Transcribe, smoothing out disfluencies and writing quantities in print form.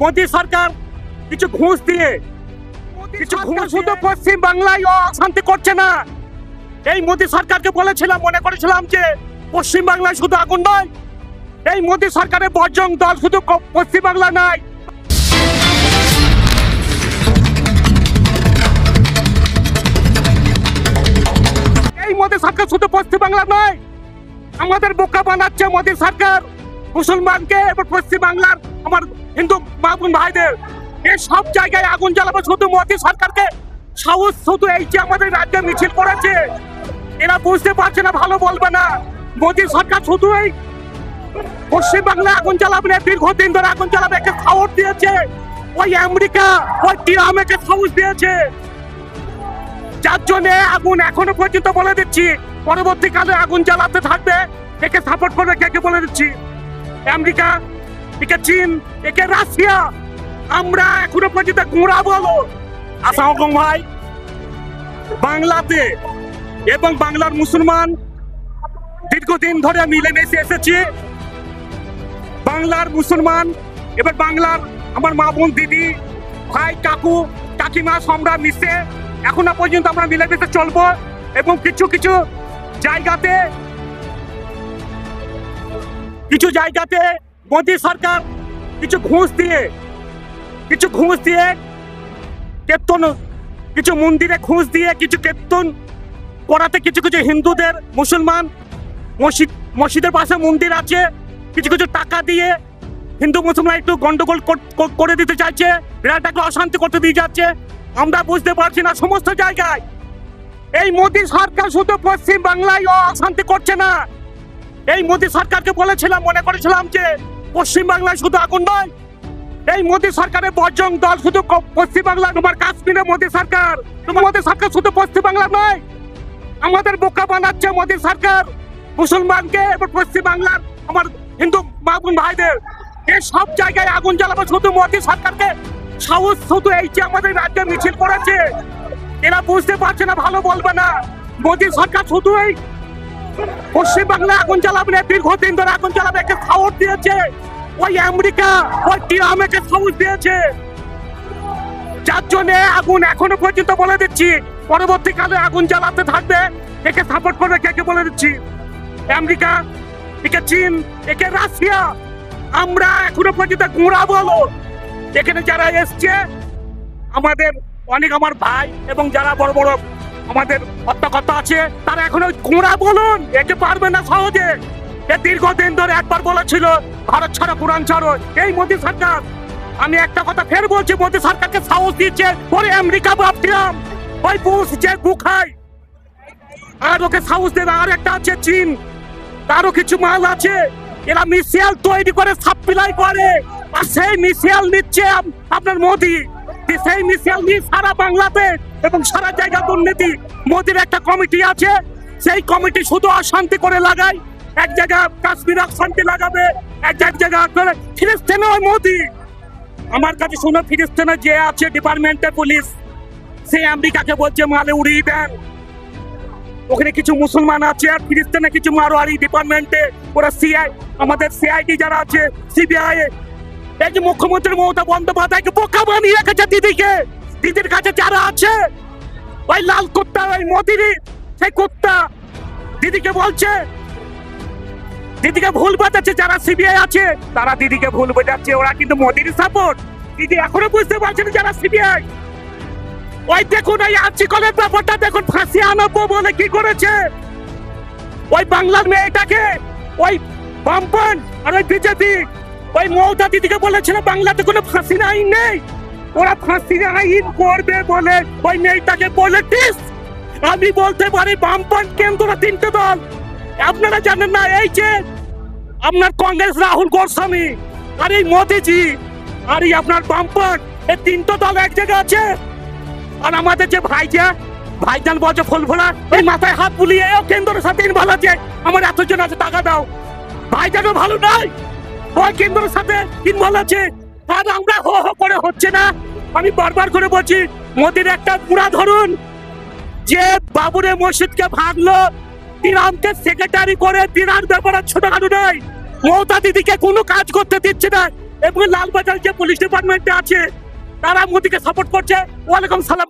মোদী সরকার কিছু ঘুষ দিয়ে শুধু পশ্চিম বাংলায় অশান্তি করছে না। এই মোদী সরকারকে বলেছিলাম, মনে করেছিলাম যে পশ্চিম বাংলায় শুধু আগুন নয়, এই মোদী সরকারের বজরং দল শুধু পশ্চিম বাংলা নয়, এই মোদী সরকার শুধু পশ্চিম বাংলা নয়, আমাদের বোকা বানাচ্ছে মোদী সরকার মুসলমানকে এবং পশ্চিম বাংলার আমার হিন্দু মা বোন ভাইদের। এই সব জায়গায় আগুন জ্বালাবো শুধু মোদী সরকারকে সাহস শুধু এই যে আমাদের রাজ্যে মিছিল করেছে, এরা বুঝতে পারছে না, ভালো বলবে না। মোদী সরকার শুধু এই পশ্চিম বাংলায় আগুন জ্বালাবে না, দীর্ঘদিন ধরে আগুন জ্বালাবে একে সাহস দিয়েছে ওই আমেরিকা, ওই ট্রাম্পকে সাহস দিয়েছে, যার জন্য আগুন এখনো পর্যন্ত বলে দিচ্ছি পরবর্তীকালে আগুন জ্বালাতে থাকবে। একে সাপোর্ট করবে কে বলে দিচ্ছি, আমেরিকা, একে চীন, একে রাশিয়া। আমরা এখনো পর্যন্ত গোঁড়া বলো। আসসালামু ভাই, বাংলাতে এবং বাংলার মুসলমান দীর্ঘদিন ধরে মিলেমিশে এসেছি। বাংলার মুসলমান এবার বাংলার আমার মা বোন দিদি ভাই কাকু কাকিমা আমরা মিশে এখনো পর্যন্ত আমরা মিলেমিশে চলবো। এবং কিছু কিছু জায়গাতে মোদী সরকার কিছু ঘুষ দিয়ে কীর্তন, কিছু মন্দিরে ঘুষ দিয়ে কিছু কীর্তন করাতে কিছু হিন্দুদের মুসলমান মসজিদের পাশে মন্দির আছে, কিছু টাকা দিয়ে হিন্দু মুসলমান একটু গন্ডগোল করে দিতে চাইছে, বিরাট একটা অশান্তি করতে দিয়ে যাচ্ছে। আমরা বুঝতে পারছি না সমস্ত জায়গায় এই মোদী সরকার শুধু পশ্চিম বাংলায় অশান্তি করছে না। এই মোদী সরকারকে বলেছিলাম, মনে করেছিলাম যে পশ্চিম বাংলায় শুধু আগুন নয়, এই মোদী সরকারের বজরং দল শুধু পশ্চিম বাংলা, তোমার কাশ্মীরে মোদী সরকার শুধু পশ্চিম বাংলা নয়, আমাদের বোকা বানাচ্ছে মোদী সরকার মুসলমানকে এবং পশ্চিম বাংলার আমার হিন্দু মা বোন ভাইদের। এই সব জায়গায় আগুন জ্বালাবো শুধু মোদী সরকারকে সাহস শুধু এই যে আমাদের রাজ্যে মিছিল করেছে, এরা বুঝতে পারছে না, ভালো বলবে না। মোদী সরকার শুধু এই পশ্চিম বাংলায় আগুন জ্বালাবে না, দীর্ঘদিন ধরে আগুন জ্বালাবে একে সাহস দিয়েছে ওই আমেরিকা, ওই ট্রাম্পকে সাহস দিয়েছে, যার জন্য আগুন এখনো পর্যন্ত বলে দিচ্ছি পরবর্তীকালে আগুন জ্বালাতে থাকবে। একে সাপোর্ট করবে কে বলে দিচ্ছি, আমেরিকা, একে চীন, একে রাশিয়া। আমরা এখনো পর্যন্ত গোঁড়া বলো। এখানে যারা এসছে আমাদের অনেক আমার ভাই এবং যারা বড় বড় আমাদের হত্যাকর্তা আছে, তারা এখনো গোঁড়া বলুন, একে পারবে না সহজে। দীর্ঘদিন ধরে একবার বলেছিল ভারত ছাড়ো কোরআন ছাড়ো এই মোদী সরকার। আমি একটা কথা ফের বলছি, মোদী সরকারকে সাহস দিচ্ছে ওরে আমেরিকা ভাবছিলাম ওই বুশ যে গুখায়, আর ওকে সাহস দেবে। আর একটা আছে চীন, তারও কিছু মাল আছে, এরা মিসাইল তৈরি করে সাপ্লাই করে, আর সেই মিসাইল নিচ্ছে আপনার মোদী। সেই মিসাইল নিয়ে সারা বাংলাতে এবং সারা জায়গা দুর্নীতি। মোদীর একটা কমিটি আছে, সেই কমিটি শুধু অশান্তি করে লাগায়। এক জায়গা কাশ্মীর অশান্তি লাগাবে, এক জায়গা ফিলিস্তিনে ওই মোদী। আমার কাছে শুনে ফিলিস্তিনে যে আছে ডিপার্টমেন্টের পুলিশ, সে আমেরিকাকে বলছে মালে উড়িয়ে দেন। ওখানে কিছু মুসলমান আছে আর ফিলিস্তিনে কিছু মারোয়ারি ডিপার্টমেন্টে ওরা আমাদের সিআইডি যারা আছে, সিবিআই, এই যে মুখ্যমন্ত্রী মমতা বন্দ্যোপাধ্যায়কে বোকা বানিয়ে রেখেছে দিদির কাছে যারা আছে, ওই লাল কুত্তা, ওই মোদির সেই কুত্তা দিদিকে বলছে, দিদিকে ভুল বোঝাচ্ছে। যারা সিবিআই আছে তারা দিদিকে ভুল বোঝাচ্ছে, ওরা কিন্তু মোদির সাপোর্ট। দিদি এখনো বুঝতে পারছে না যারা সিবিআই। ওই দেখুন ওই আর্চিকলের ব্যাপারটা দেখুন, ফাঁসি আনবো বলে কি করেছে ওই বাংলার মেয়েটাকে, ওই বামপন আর ওই বিজেপি, ওই মমতা দিদিকে বলেছিল বাংলাতে কোনো ফাঁসি আইন নেই, ওরা ফাঁসি আইন করবে বলে ওই মেয়েটাকে পলিটিক্স। আমি বলতে পারি বামপন কেন্দ্র তিনটে দল, আপনারা জানেন না, এই যে আপনার কংগ্রেস রাহুল গোস্বামী আর এই মোদিজি আর এই আপনার বামপন, এই তিনটে দল এক জায়গায় আছে। আর আমাদের যে ভাইজান বলছে ফুলফোলা, এই মাথায় হাত বুলিয়ে কেন্দ্রের সাথে ভালো আছে, আমার এতজন আছে টাকা দাও। ভাইজানও ভালো নাই, ওই কেন্দ্রের সাথে ইনভলভ আছে। আর আমরা হো হো করে হচ্ছে না। আমি বারবার করে বলছি মোদির একটা পুরা ধরুন, যে বাবুরে মসজিদকে ভাঙলো, ট্রাম্পকে সেক্রেটারি করে বিরাট ব্যাপার, ছোটখাটো নয়। মমতা দিদিকে কোনো কাজ করতে দিচ্ছে না, এবং লালবাজার যে পুলিশ ডিপার্টমেন্টে আছে তারা মোদিকে সাপোর্ট করছে। ওয়ালাইকুম সালাম।